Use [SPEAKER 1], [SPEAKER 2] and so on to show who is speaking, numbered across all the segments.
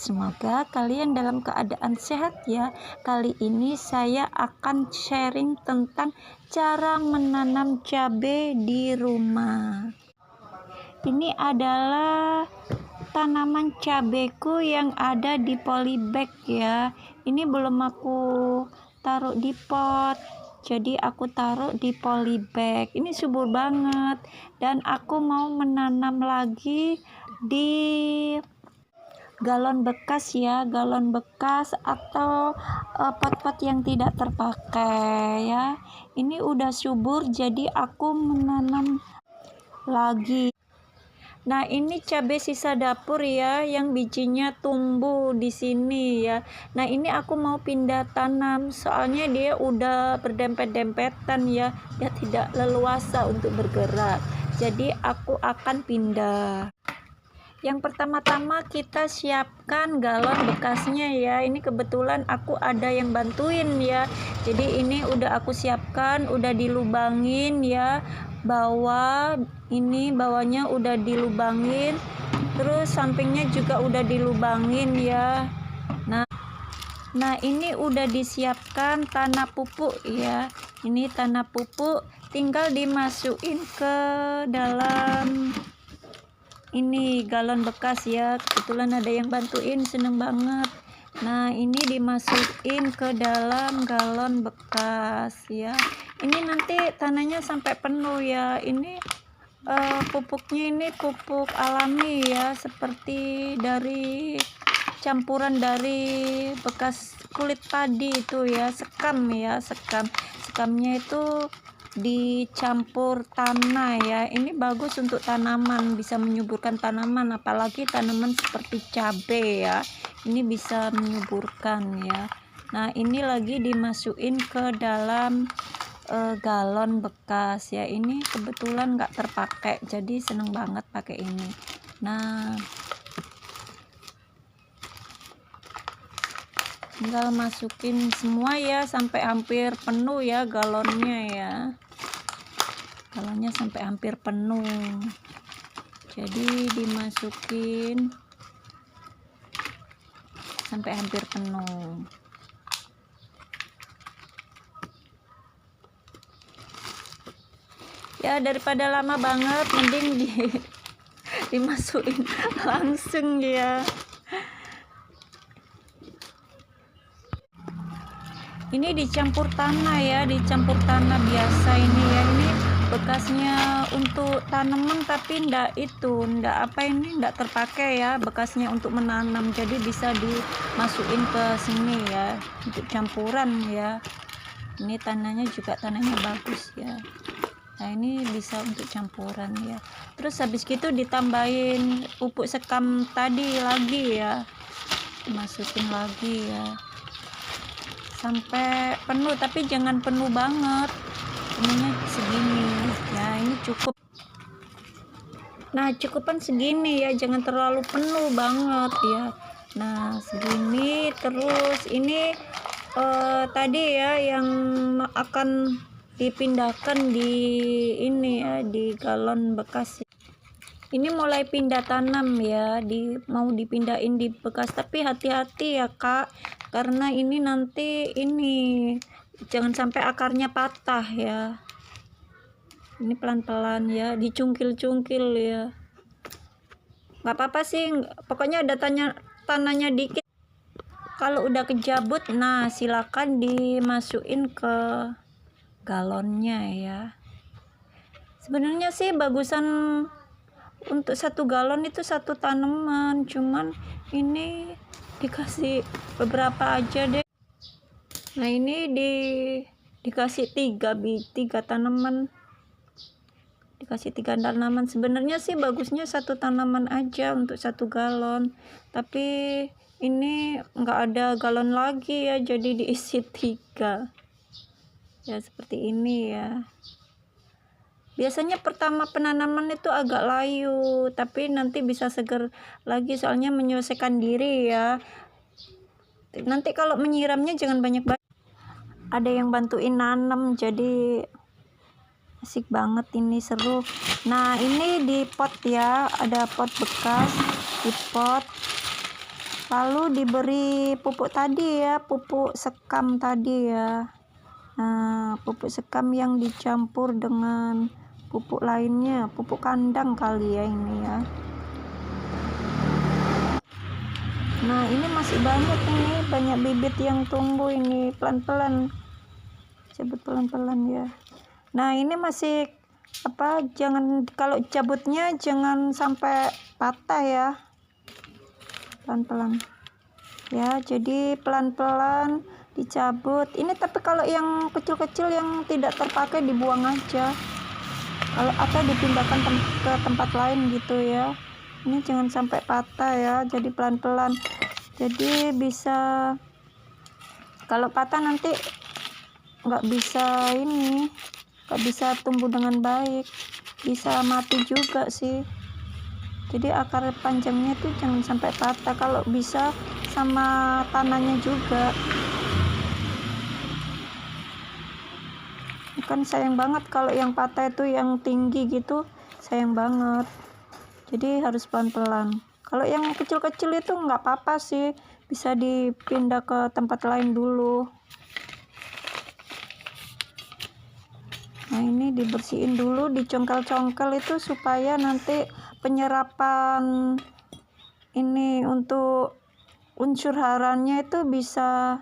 [SPEAKER 1] Semoga kalian dalam keadaan sehat ya. Kali ini saya akan sharing tentang cara menanam cabai di rumah. Ini adalah tanaman cabeku yang ada di polybag ya. Ini belum aku taruh di pot, jadi aku taruh di polybag. Ini subur banget dan aku mau menanam lagi di galon bekas ya, galon bekas atau pot-pot yang tidak terpakai ya. Ini udah subur, jadi aku menanam lagi. Nah, ini cabai sisa dapur ya, yang bijinya tumbuh di sini ya. Nah, ini aku mau pindah tanam, soalnya dia udah berdempet-dempetan ya, dia tidak leluasa untuk bergerak. Jadi aku akan pindah. Yang pertama-tama kita siapkan galon bekasnya ya. Ini kebetulan aku ada yang bantuin ya. Jadi ini udah aku siapkan, udah dilubangin ya. Bawahnya udah dilubangin. Terus sampingnya juga udah dilubangin ya. Nah, ini udah disiapkan tanah pupuk ya. Ini tanah pupuk, tinggal dimasukin ke dalam ini galon bekas ya. Kebetulan ada yang bantuin, seneng banget. Nah, ini dimasukin ke dalam galon bekas ya. Ini nanti tanahnya sampai penuh ya. Ini pupuknya ini pupuk alami ya, seperti dari campuran dari bekas kulit padi itu ya, sekam ya, sekamnya itu dicampur tanah ya. Ini bagus untuk tanaman, bisa menyuburkan tanaman, apalagi tanaman seperti cabai ya. Ini bisa menyuburkan ya. Nah, ini lagi dimasukin ke dalam galon bekas ya. Ini kebetulan nggak terpakai, jadi seneng banget pakai ini. Nah, tinggal masukin semua ya, sampai hampir penuh ya galonnya ya. Galonnya sampai hampir penuh, jadi dimasukin sampai hampir penuh. Ya, daripada lama banget, mending dimasukin langsung ya. Ini dicampur tanah ya, dicampur tanah biasa ini ya. Ini bekasnya untuk tanaman, tapi ndak terpakai ya, bekasnya untuk menanam, jadi bisa dimasukin ke sini ya untuk campuran ya. Ini tanahnya juga tanahnya bagus ya. Nah, ini bisa untuk campuran ya. Terus habis gitu ditambahin pupuk sekam tadi lagi ya, masukin lagi ya sampai penuh, tapi jangan penuh banget, penuhnya segini ya. Ini cukup. Nah, cukupan segini ya, jangan terlalu penuh banget ya. Nah, segini. Terus ini tadi ya yang akan dipindahkan di ini ya, di galon bekas. Ini mulai pindah tanam ya, mau dipindahin di bekas, tapi hati-hati ya Kak, karena ini nanti jangan sampai akarnya patah ya. Ini pelan-pelan ya, dicungkil-cungkil ya. Nggak apa-apa sih, pokoknya ada tanahnya dikit. Kalau udah kejabut, nah silakan dimasukin ke galonnya ya. Sebenarnya sih bagusan untuk 1 galon itu 1 tanaman, cuman ini dikasih beberapa aja deh. Nah, ini dikasih 3 tanaman, dikasih 3 tanaman. Sebenarnya sih bagusnya 1 tanaman aja untuk 1 galon, tapi ini nggak ada galon lagi ya, jadi diisi 3 ya, seperti ini ya. Biasanya pertama penanaman itu agak layu, tapi nanti bisa seger lagi, soalnya menyelesaikan diri ya. Nanti kalau menyiramnya jangan banyak-banyak. Ada yang bantuin nanam, jadi asik banget, ini seru. Nah, ini di pot ya, ada pot bekas di pot. Lalu diberi pupuk tadi ya, pupuk sekam tadi ya. Nah, pupuk sekam yang dicampur dengan pupuk lainnya, pupuk kandang kali ya ini ya. Nah, ini masih banyak ini, banyak bibit yang tumbuh ini, pelan-pelan. Cabut pelan-pelan ya. Nah, ini masih jangan, kalau cabutnya jangan sampai patah ya. Pelan-pelan. Ya, jadi pelan-pelan dicabut. Ini tapi kalau yang kecil-kecil yang tidak terpakai dibuang aja. Atau dipindahkan ke tempat lain gitu ya. Ini jangan sampai patah ya, jadi pelan-pelan. Jadi bisa, kalau patah nanti nggak bisa tumbuh dengan baik, bisa mati juga sih. Jadi akar panjangnya tuh jangan sampai patah, kalau bisa sama tanahnya juga. Kan sayang banget kalau yang patah itu, yang tinggi gitu, sayang banget. Jadi harus pelan-pelan. Kalau yang kecil-kecil itu nggak apa-apa sih, bisa dipindah ke tempat lain dulu. Nah, ini dibersihin dulu, dicongkel-congkel itu supaya nanti penyerapan ini untuk unsur haranya itu bisa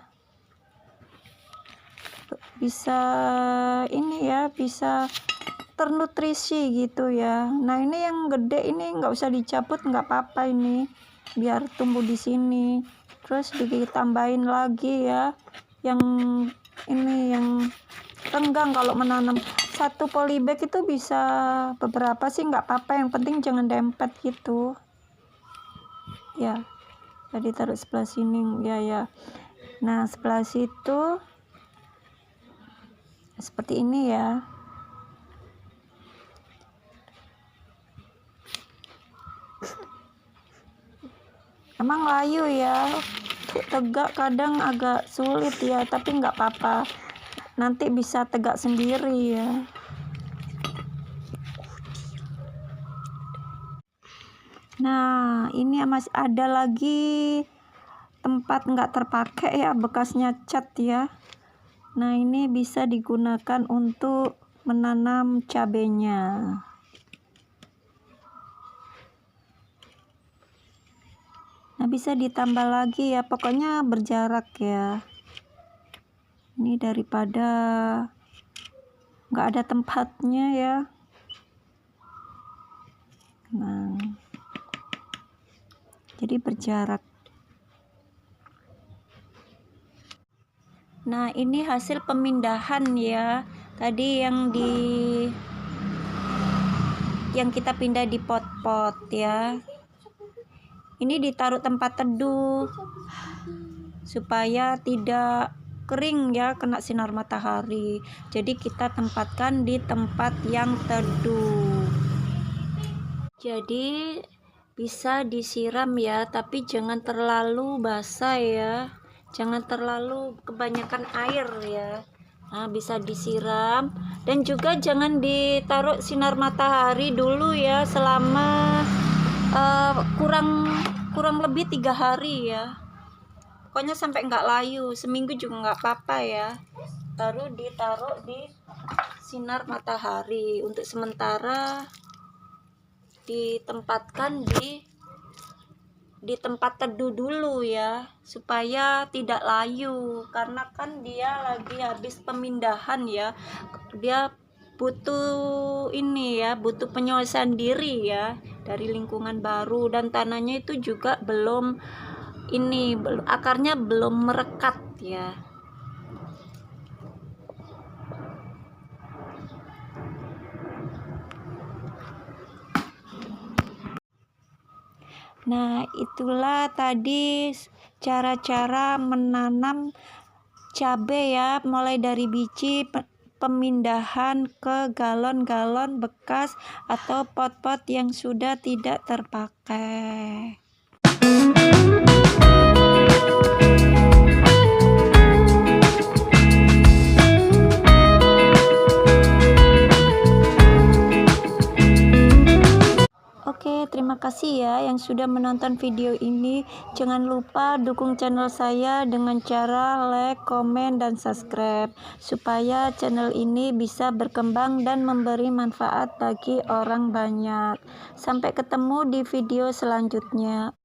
[SPEAKER 1] ini ya, bisa ternutrisi gitu ya. Nah, ini yang gede ini nggak usah dicabut, nggak apa-apa, ini biar tumbuh di sini. Terus ditambahin lagi ya, yang ini yang renggang. Kalau menanam satu polybag itu bisa beberapa sih, nggak apa-apa, yang penting jangan dempet gitu ya. Tadi taruh sebelah sini ya. Nah, sebelah situ seperti ini ya. Emang layu ya, tegak kadang agak sulit ya, tapi nggak apa-apa, nanti bisa tegak sendiri ya. Nah, ini masih ada lagi tempat nggak terpakai ya, bekasnya cat ya. Nah, ini bisa digunakan untuk menanam cabenya. Nah, bisa ditambah lagi ya, pokoknya berjarak ya. Ini daripada nggak ada tempatnya ya. Nah, jadi berjarak. Nah, ini hasil pemindahan ya. Tadi yang kita pindah di pot-pot ya. Ini ditaruh tempat teduh supaya tidak kering ya, kena sinar matahari. Jadi kita tempatkan di tempat yang teduh. Jadi bisa disiram ya, tapi jangan terlalu basah ya. Jangan terlalu kebanyakan air ya. Nah, bisa disiram, dan juga jangan ditaruh sinar matahari dulu ya, selama kurang lebih 3 hari ya. Pokoknya sampai nggak layu, seminggu juga nggak apa-apa ya. Baru ditaruh di sinar matahari. Untuk sementara ditempatkan di tempat teduh dulu ya, supaya tidak layu, karena kan dia lagi habis pemindahan ya. Dia butuh ini ya, butuh penyelesaian diri ya dari lingkungan baru, dan tanahnya itu juga akarnya belum merekat ya. Nah, itulah tadi cara-cara menanam cabai ya, mulai dari biji, pemindahan ke galon-galon bekas atau pot-pot yang sudah tidak terpakai. Oke, terima kasih ya yang sudah menonton video ini. Jangan lupa dukung channel saya dengan cara like, komen, dan subscribe supaya channel ini bisa berkembang dan memberi manfaat bagi orang banyak. Sampai ketemu di video selanjutnya.